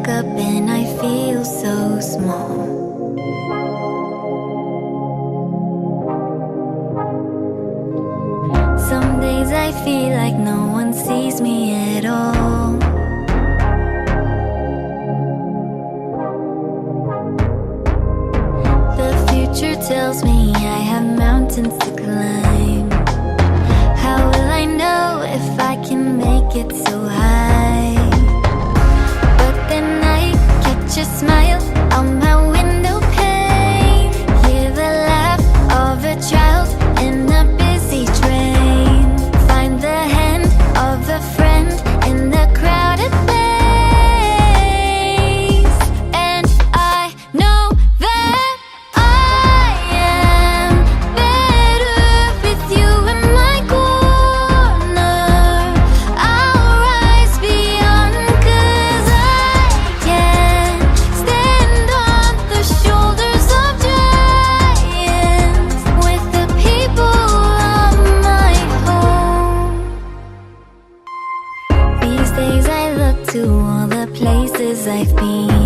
look up and I feel so small. Some days I feel like no one sees me at all. The future tells me I have mountains to climb. How will I know if I can make it so high? But then I catch a smile on my window pane. Hear the laugh of a child in a busy train. Find the hand of a friend in the crowded place. And I know that I am better with you in my corner. I'll rise beyond, 'cause I can stand on the shoulders of giants with the people of my home. These days I look to all the places I've been.